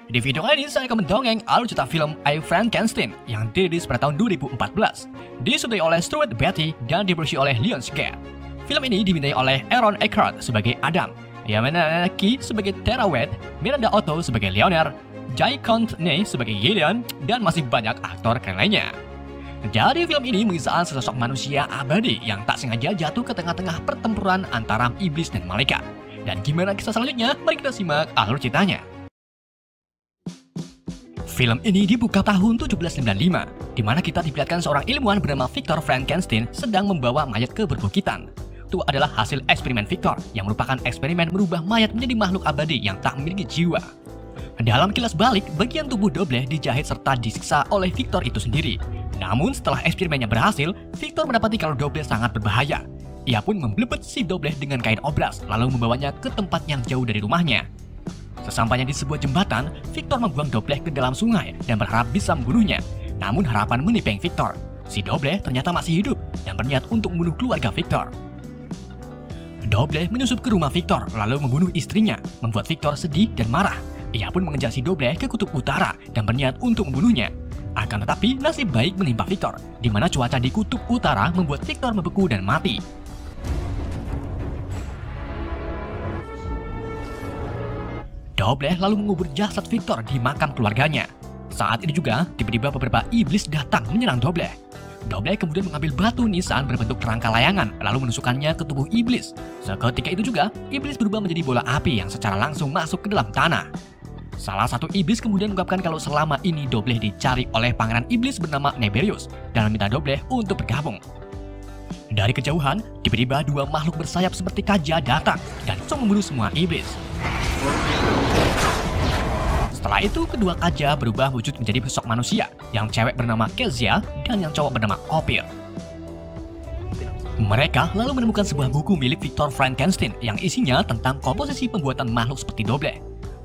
Di video kali ini saya akan mendongeng alur cerita film I, Frankenstein yang dirilis pada tahun 2014. Disutradarai oleh Stuart Beattie dan diproduksi oleh Lionsgate. Film ini dibintangi oleh Aaron Eckhart sebagai Adam, Yamana Naki sebagai Terawatt, Miranda Otto sebagai Leonard, Jai Courtney sebagai Gideon, dan masih banyak aktor keren lainnya. Jadi film ini mengisahkan sesosok manusia abadi yang tak sengaja jatuh ke tengah-tengah pertempuran antara iblis dan malaikat. Dan gimana kisah selanjutnya? Mari kita simak alur ceritanya. Film ini dibuka tahun 1795, di mana kita diperlihatkan seorang ilmuwan bernama Victor Frankenstein sedang membawa mayat ke perbukitan. Itu adalah hasil eksperimen Victor, yang merupakan eksperimen merubah mayat menjadi makhluk abadi yang tak memiliki jiwa. Dalam kilas balik, bagian tubuh Dobleh dijahit serta disiksa oleh Victor itu sendiri. Namun setelah eksperimennya berhasil, Victor mendapati kalau Dobleh sangat berbahaya. Ia pun membelebet si Dobleh dengan kain obras, lalu membawanya ke tempat yang jauh dari rumahnya. Sesampainya di sebuah jembatan, Victor membuang Dobleh ke dalam sungai dan berharap bisa membunuhnya. Namun harapan menipeng Victor. Si Dobleh ternyata masih hidup dan berniat untuk membunuh keluarga Victor. Dobleh menyusup ke rumah Victor lalu membunuh istrinya, membuat Victor sedih dan marah. Ia pun mengejar si Dobleh ke kutub utara dan berniat untuk membunuhnya. Akan tetapi nasib baik menimpa Victor, di mana cuaca di kutub utara membuat Victor membeku dan mati. Dobleh lalu mengubur jasad Victor di makam keluarganya. Saat ini juga, tiba-tiba beberapa iblis datang menyerang Dobleh. Dobleh kemudian mengambil batu nisan berbentuk kerangka layangan, lalu menusukkannya ke tubuh iblis. Seketika itu juga, iblis berubah menjadi bola api yang secara langsung masuk ke dalam tanah. Salah satu iblis kemudian mengungkapkan kalau selama ini Dobleh dicari oleh pangeran iblis bernama Neberius dan meminta Dobleh untuk bergabung. Dari kejauhan, tiba-tiba dua makhluk bersayap seperti kaja datang dan langsung membunuh semua iblis. Setelah itu, kedua kaja berubah wujud menjadi sosok manusia, yang cewek bernama Kezia dan yang cowok bernama Ophir. Mereka lalu menemukan sebuah buku milik Victor Frankenstein yang isinya tentang komposisi pembuatan makhluk seperti Dobleh.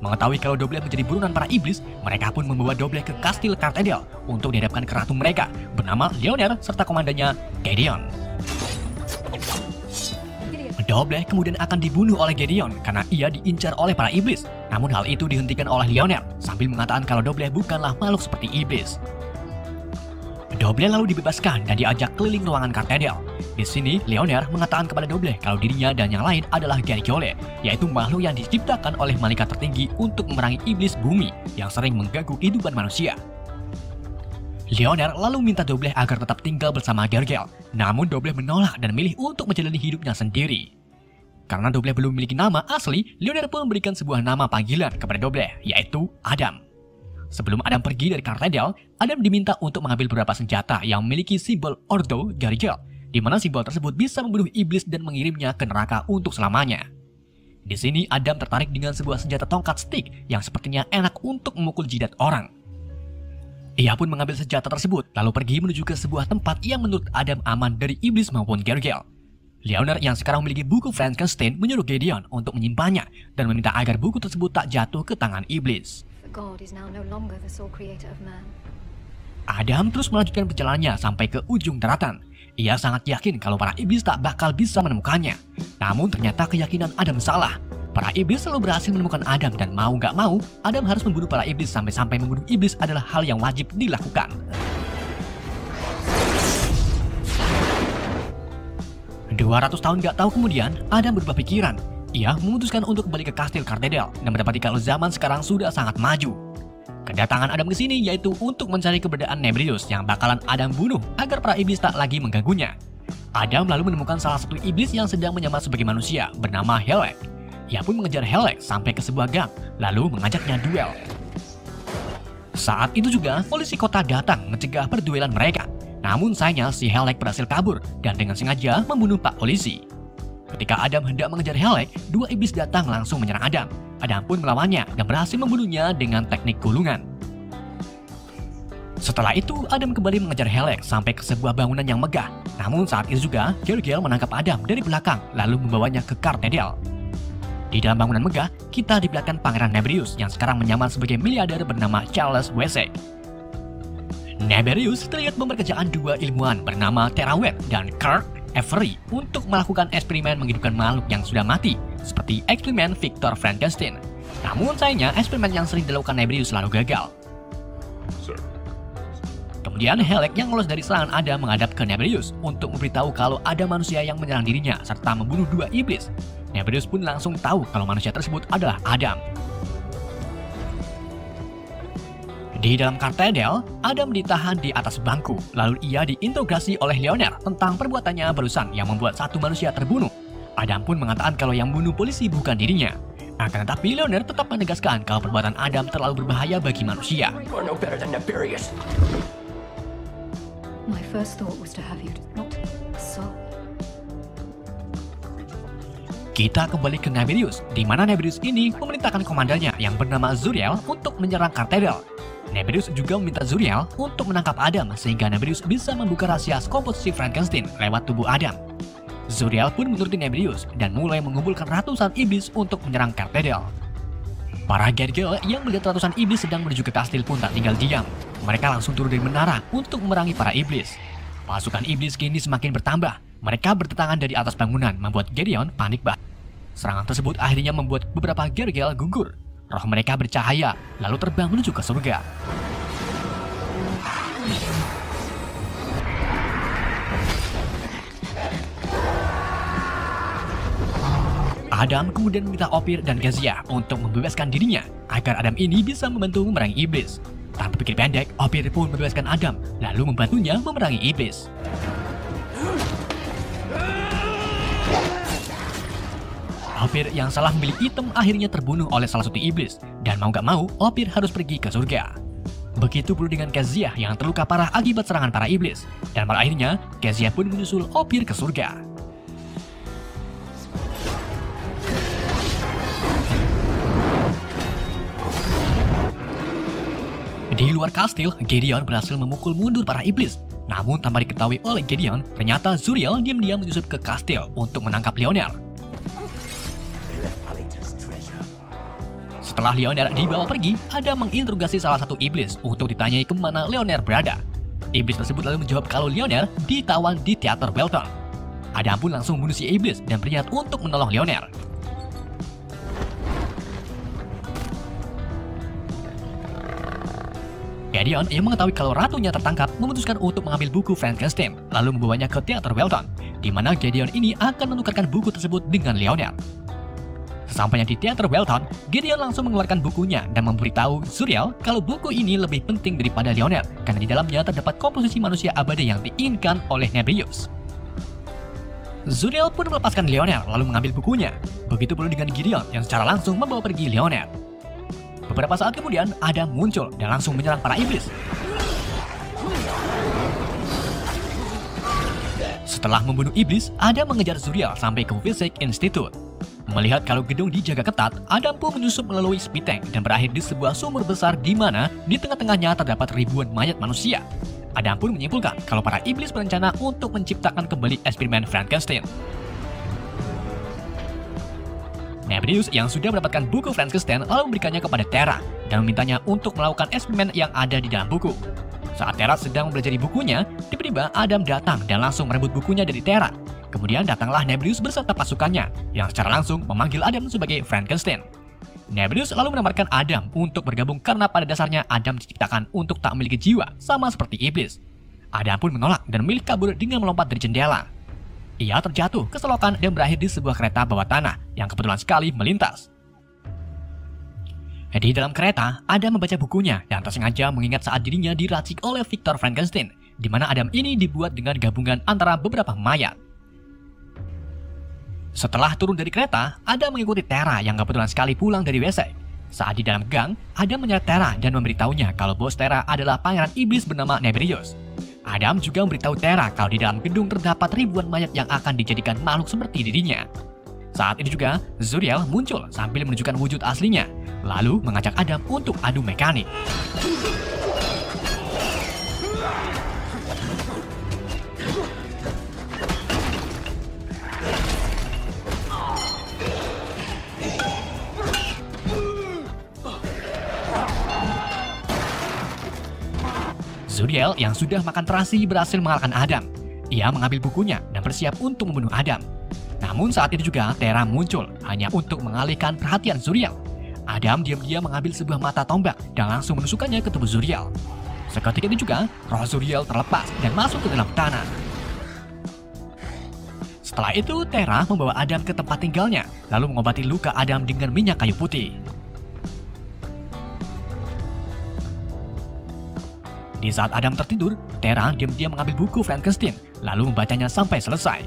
Mengetahui kalau Dobleh menjadi buronan para iblis, mereka pun membawa Dobleh ke kastil Cartedel untuk dihadapkan ke ratu mereka bernama Leonard serta komandannya Gideon. Dobleh kemudian akan dibunuh oleh Gideon karena ia diincar oleh para iblis. Namun hal itu dihentikan oleh Leonard sambil mengatakan kalau Dobleh bukanlah makhluk seperti iblis. Dobleh lalu dibebaskan dan diajak keliling ruangan Cartedel. Di sini Leonard mengatakan kepada Dobleh kalau dirinya dan yang lain adalah Gargiole, yaitu makhluk yang diciptakan oleh malaikat tertinggi untuk memerangi iblis bumi yang sering mengganggu kehidupan manusia. Leonard lalu minta Dobleh agar tetap tinggal bersama Gargiole, namun Dobleh menolak dan memilih untuk menjalani hidupnya sendiri. Karena Dobleh belum memiliki nama asli, Leonard pun memberikan sebuah nama panggilan kepada Dobleh, yaitu Adam. Sebelum Adam pergi dari Cartedel, Adam diminta untuk mengambil beberapa senjata yang memiliki simbol Ordo Gargiole, di mana simbol tersebut bisa membunuh iblis dan mengirimnya ke neraka untuk selamanya. Di sini Adam tertarik dengan sebuah senjata tongkat stick yang sepertinya enak untuk memukul jidat orang. Ia pun mengambil senjata tersebut, lalu pergi menuju ke sebuah tempat yang menurut Adam aman dari iblis maupun Gargiole. Leonard yang sekarang memiliki buku Frankenstein menyuruh Gideon untuk menyimpannya dan meminta agar buku tersebut tak jatuh ke tangan iblis. Adam terus melanjutkan perjalanannya sampai ke ujung daratan. Ia sangat yakin kalau para iblis tak bakal bisa menemukannya. Namun ternyata keyakinan Adam salah. Para iblis selalu berhasil menemukan Adam dan mau gak mau, Adam harus membunuh para iblis sampai membunuh iblis adalah hal yang wajib dilakukan. 200 tahun gak tahu kemudian, Adam berubah pikiran. Ia memutuskan untuk kembali ke kastil Cartedel dan mendapati kalau zaman sekarang sudah sangat maju. Kedatangan Adam ke sini yaitu untuk mencari keberadaan Neberius yang bakalan Adam bunuh agar para iblis tak lagi mengganggunya. Adam lalu menemukan salah satu iblis yang sedang menyamar sebagai manusia bernama Helek. Ia pun mengejar Helek sampai ke sebuah gang, lalu mengajaknya duel. Saat itu juga, polisi kota datang mencegah perduelan mereka. Namun sayangnya si Helek berhasil kabur dan dengan sengaja membunuh pak polisi. Ketika Adam hendak mengejar Helek, dua iblis datang langsung menyerang Adam. Adam pun melawannya dan berhasil membunuhnya dengan teknik gulungan. Setelah itu, Adam kembali mengejar Helek sampai ke sebuah bangunan yang megah. Namun saat itu juga, Gargiole menangkap Adam dari belakang lalu membawanya ke Cartedel. Di dalam bangunan megah, kita diperlihatkan Pangeran Neberius yang sekarang menyamar sebagai miliarder bernama Charles Wessex. Neberius terlihat memperkerjaan dua ilmuwan bernama Terawatt dan Kirk Avery untuk melakukan eksperimen menghidupkan makhluk yang sudah mati, seperti eksperimen Victor Frankenstein. Namun sayangnya eksperimen yang sering dilakukan Nebrius selalu gagal. Kemudian Halleck yang lolos dari serangan Adam menghadap ke Nebrius untuk memberitahu kalau ada manusia yang menyerang dirinya serta membunuh 2 iblis. Nebrius pun langsung tahu kalau manusia tersebut adalah Adam. Di dalam Kartedel, Adam ditahan di atas bangku, lalu ia diinterogasi oleh Leonard tentang perbuatannya barusan yang membuat 1 manusia terbunuh. Adam pun mengatakan kalau yang bunuh polisi bukan dirinya. Akan tetapi Leonard tetap menegaskan kalau perbuatan Adam terlalu berbahaya bagi manusia. My first thought was to have you not so. Kita kembali ke Nebrius, di mana Nebrius ini memerintahkan komandannya yang bernama Zuriel untuk menyerang Kartedel. Nebrius juga meminta Zuriel untuk menangkap Adam sehingga Nebrius bisa membuka rahasia komposisi Frankenstein lewat tubuh Adam. Zuriel pun menuruti Nebrius dan mulai mengumpulkan ratusan iblis untuk menyerang Kartedel. Para Gergel yang melihat ratusan iblis sedang menuju ke kastil pun tak tinggal diam. Mereka langsung turun dari menara untuk memerangi para iblis. Pasukan iblis kini semakin bertambah. Mereka bertentangan dari atas bangunan, membuat Gedeon panik banget. Serangan tersebut akhirnya membuat beberapa Gergel gugur. Roh mereka bercahaya, lalu terbang menuju ke surga. Adam kemudian meminta Ophir dan Kezia untuk membebaskan dirinya agar Adam ini bisa membantu memerangi iblis. Tanpa pikir pendek, Ophir pun membebaskan Adam, lalu membantunya memerangi iblis. Ophir yang salah memilih item akhirnya terbunuh oleh salah satu iblis, dan mau gak mau, Ophir harus pergi ke surga. Begitu pula dengan Kezia yang terluka parah akibat serangan para iblis, dan pada akhirnya, Kezia pun menyusul Ophir ke surga. Di luar kastil, Gedeon berhasil memukul mundur para iblis. Namun tanpa diketahui oleh Gedeon, ternyata Zuriel diam-diam menyusup ke kastil untuk menangkap Leonard. Setelah Leonard dibawa pergi, Adam menginterogasi salah satu iblis untuk ditanyai kemana Leonard berada. Iblis tersebut lalu menjawab kalau Leonard ditawan di teater Welton. Adam pun langsung membunuh si iblis dan berniat untuk menolong Leonard. Gedeon yang mengetahui kalau ratunya tertangkap memutuskan untuk mengambil buku Frankenstein lalu membawanya ke teater Welton, di mana Gedeon ini akan menukarkan buku tersebut dengan Leonard. Sesampainya di teater Welton, Gedeon langsung mengeluarkan bukunya dan memberitahu Zuriel kalau buku ini lebih penting daripada Leonard karena di dalamnya terdapat komposisi manusia abadi yang diinginkan oleh Nebrius. Zuriel pun melepaskan Leonard lalu mengambil bukunya. Begitu pula dengan Gedeon yang secara langsung membawa pergi Leonard. Beberapa saat kemudian, Adam muncul dan langsung menyerang para iblis. Setelah membunuh iblis, Adam mengejar Zuriel sampai ke Physics Institute. Melihat kalau gedung dijaga ketat, Adam pun menyusup melalui speed tank dan berakhir di sebuah sumur besar di mana di tengah-tengahnya terdapat ribuan mayat manusia. Adam pun menyimpulkan kalau para iblis berencana untuk menciptakan kembali eksperimen Frankenstein. Nebrius yang sudah mendapatkan buku Frankenstein lalu memberikannya kepada Terra dan memintanya untuk melakukan eksperimen yang ada di dalam buku. Saat Terra sedang mempelajari bukunya, tiba-tiba Adam datang dan langsung merebut bukunya dari Terra. Kemudian datanglah Nebrius beserta pasukannya yang secara langsung memanggil Adam sebagai Frankenstein. Nebrius lalu menawarkan Adam untuk bergabung karena pada dasarnya Adam diciptakan untuk tak memiliki jiwa sama seperti iblis. Adam pun menolak dan memilih kabur dengan melompat dari jendela. Ia terjatuh ke selokan dan berakhir di sebuah kereta bawah tanah yang kebetulan sekali melintas. Di dalam kereta, Adam membaca bukunya dan tersengaja mengingat saat dirinya diracik oleh Victor Frankenstein, di mana Adam ini dibuat dengan gabungan antara beberapa mayat. Setelah turun dari kereta, Adam mengikuti Terra yang kebetulan sekali pulang dari WC. Saat di dalam gang, Adam menyeret Terra dan memberitahunya kalau bos Terra adalah pangeran iblis bernama Nebrius. Adam juga memberitahu Terra kalau di dalam gedung terdapat ribuan mayat yang akan dijadikan makhluk seperti dirinya. Saat ini juga, Zuriel muncul sambil menunjukkan wujud aslinya, lalu mengajak Adam untuk adu mekanik. Zuriel yang sudah makan terasi berhasil mengalahkan Adam. Ia mengambil bukunya dan bersiap untuk membunuh Adam. Namun saat itu juga Terra muncul hanya untuk mengalihkan perhatian Zuriel. Adam diam-diam mengambil sebuah mata tombak dan langsung menusukkannya ke tubuh Zuriel. Seketika itu juga, roh Zuriel terlepas dan masuk ke dalam tanah. Setelah itu, Terra membawa Adam ke tempat tinggalnya, lalu mengobati luka Adam dengan minyak kayu putih. Di saat Adam tertidur, Terra diam-diam mengambil buku Frankenstein, lalu membacanya sampai selesai.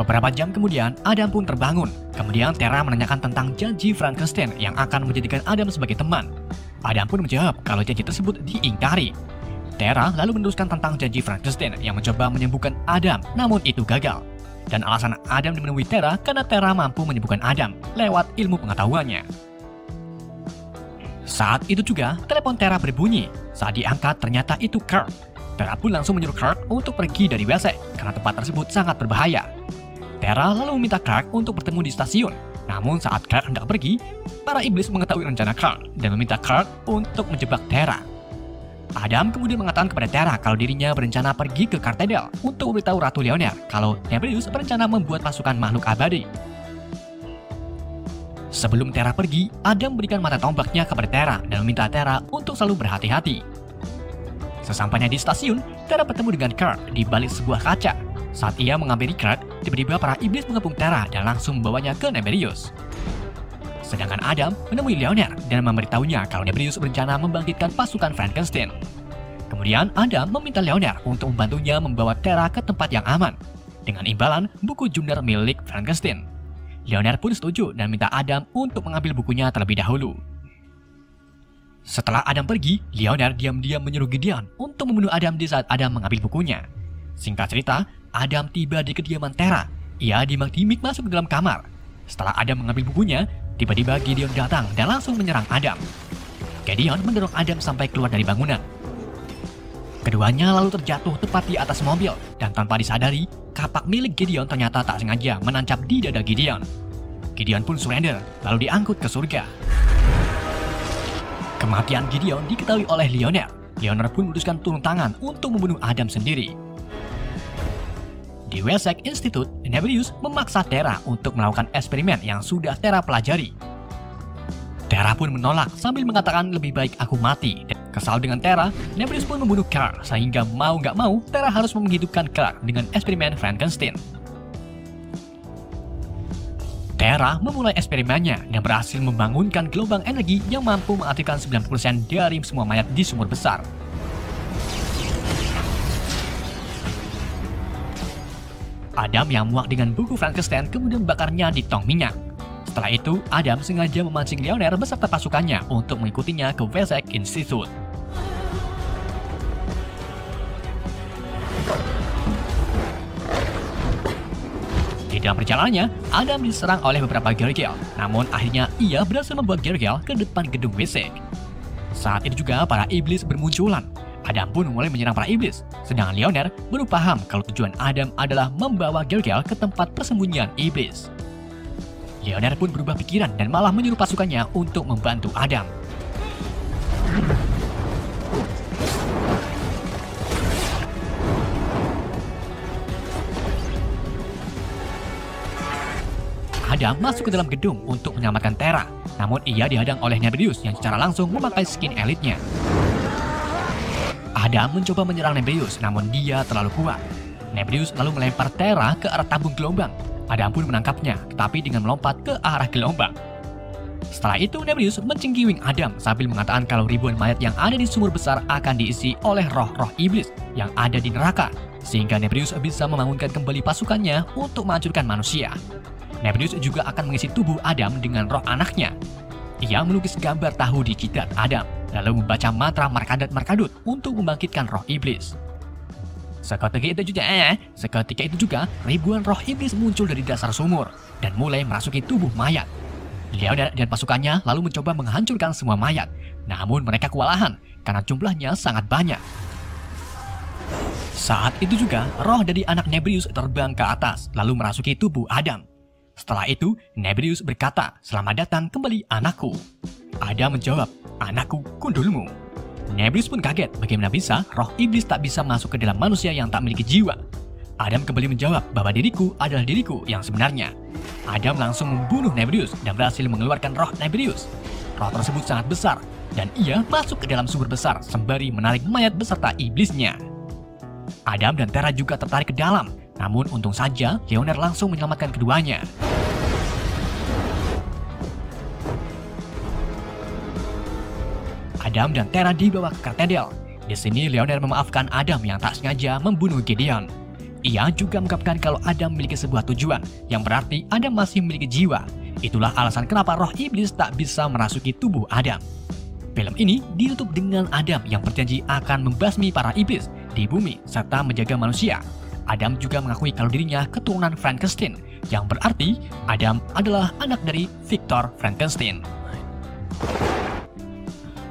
Beberapa jam kemudian, Adam pun terbangun. Kemudian Terra menanyakan tentang janji Frankenstein yang akan menjadikan Adam sebagai teman. Adam pun menjawab kalau janji tersebut diingkari. Terra lalu meneruskan tentang janji Frankenstein yang mencoba menyembuhkan Adam, namun itu gagal. Dan alasan Adam menemui Terra karena Terra mampu menyembuhkan Adam lewat ilmu pengetahuannya. Saat itu juga, telepon Terra berbunyi. Saat diangkat, ternyata itu Kirk. Terra pun langsung menyuruh Kirk untuk pergi dari WC karena tempat tersebut sangat berbahaya. Terra lalu meminta Kirk untuk bertemu di stasiun. Namun saat Kirk hendak pergi, para iblis mengetahui rencana Kirk dan meminta Kirk untuk menjebak Terra. Adam kemudian mengatakan kepada Terra kalau dirinya berencana pergi ke Kartedel untuk memberitahu Ratu Leoner kalau Nebrius berencana membuat pasukan makhluk abadi. Sebelum Terra pergi, Adam memberikan mata tombaknya kepada Terra dan meminta Terra untuk selalu berhati-hati. Sesampainya di stasiun, Terra bertemu dengan Kirk di balik sebuah kaca. Saat ia menghampiri Kirk, tiba-tiba para iblis mengepung Terra dan langsung membawanya ke Nebrius. Sedangkan Adam menemui Leoner dan memberitahunya kalau Nebrius berencana membangkitkan pasukan Frankenstein. Kemudian Adam meminta Leoner untuk membantunya membawa Terra ke tempat yang aman, dengan imbalan buku jumlah milik Frankenstein. Leoner pun setuju dan minta Adam untuk mengambil bukunya terlebih dahulu. Setelah Adam pergi, Leoner diam-diam menyuruh Gideon untuk membunuh Adam di saat Adam mengambil bukunya. Singkat cerita, Adam tiba di kediaman Terra. Ia dimak-dimik masuk ke dalam kamar. Setelah Adam mengambil bukunya, tiba-tiba Gideon datang dan langsung menyerang Adam. Gideon mendorong Adam sampai keluar dari bangunan. Keduanya lalu terjatuh tepat di atas mobil, dan tanpa disadari, kapak milik Gideon ternyata tak sengaja menancap di dada Gideon. Gideon pun surrender, lalu diangkut ke surga. Kematian Gideon diketahui oleh Leoner. Leoner pun memutuskan turun tangan untuk membunuh Adam sendiri. Di Wessex Institute, Nebrius memaksa Terra untuk melakukan eksperimen yang sudah Terra pelajari. Terra pun menolak sambil mengatakan lebih baik aku mati. Kesal dengan Terra, Nebrius pun membunuh Kirk sehingga mau nggak mau Terra harus menghidupkan Kirk dengan eksperimen Frankenstein. Terra memulai eksperimennya dan berhasil membangunkan gelombang energi yang mampu mengaktifkan 90% dari semua mayat di sumur besar. Adam yang muak dengan buku Frankenstein kemudian membakarnya di tong minyak. Setelah itu, Adam sengaja memancing Leoner beserta pasukannya untuk mengikutinya ke Wessex Institute. Di dalam perjalanannya, Adam diserang oleh beberapa Gergel, namun akhirnya ia berhasil membawa Gergel ke depan gedung Wessex. Saat itu juga para iblis bermunculan. Adam pun mulai menyerang para iblis, sedangkan Leoner baru paham kalau tujuan Adam adalah membawa Gergel ke tempat persembunyian iblis. Leoner pun berubah pikiran dan malah menyuruh pasukannya untuk membantu Adam. Adam masuk ke dalam gedung untuk menyelamatkan Terra, namun ia dihadang oleh Nebrius yang secara langsung memakai skin elitnya. Adam mencoba menyerang Nebrius, namun dia terlalu kuat. Nebrius lalu melempar Terra ke arah tabung gelombang. Adam pun menangkapnya, tetapi dengan melompat ke arah gelombang. Setelah itu, Nebrius mencengkiwing Adam sambil mengatakan kalau ribuan mayat yang ada di sumur besar akan diisi oleh roh-roh iblis yang ada di neraka, sehingga Nebrius bisa membangunkan kembali pasukannya untuk menghancurkan manusia. Nebrius juga akan mengisi tubuh Adam dengan roh anaknya. Ia melukis gambar tahu di jidat Adam, lalu membaca mantra Markadat-Markadut untuk membangkitkan roh iblis. Seketika itu juga ribuan roh iblis muncul dari dasar sumur dan mulai merasuki tubuh mayat. Leoner dan pasukannya lalu mencoba menghancurkan semua mayat, namun mereka kewalahan karena jumlahnya sangat banyak. Saat itu juga roh dari anak Nebrius terbang ke atas lalu merasuki tubuh Adam. Setelah itu, Nebrius berkata, "Selamat datang kembali anakku." Adam menjawab, "Anakku, kundulmu." Nebrius pun kaget bagaimana bisa roh iblis tak bisa masuk ke dalam manusia yang tak memiliki jiwa. Adam kembali menjawab bahwa diriku adalah diriku yang sebenarnya. Adam langsung membunuh Nebrius dan berhasil mengeluarkan roh Nebrius. Roh tersebut sangat besar, dan ia masuk ke dalam sumur besar sembari menarik mayat beserta iblisnya. Adam dan Tara juga tertarik ke dalam, namun untung saja Leonard langsung menyelamatkan keduanya. Adam dan Tara dibawa ke Kartedel. Di sini Leonard memaafkan Adam yang tak sengaja membunuh Gideon. Ia juga mengungkapkan kalau Adam memiliki sebuah tujuan, yang berarti Adam masih memiliki jiwa. Itulah alasan kenapa roh iblis tak bisa merasuki tubuh Adam. Film ini ditutup dengan Adam yang berjanji akan membasmi para iblis di bumi serta menjaga manusia. Adam juga mengakui kalau dirinya keturunan Frankenstein, yang berarti Adam adalah anak dari Victor Frankenstein.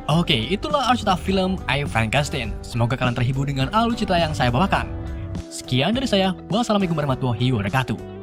Oke, itulah alur cerita film I, Frankenstein. Semoga kalian terhibur dengan alur cerita yang saya bawakan. Sekian dari saya. Wassalamualaikum warahmatullahi wabarakatuh.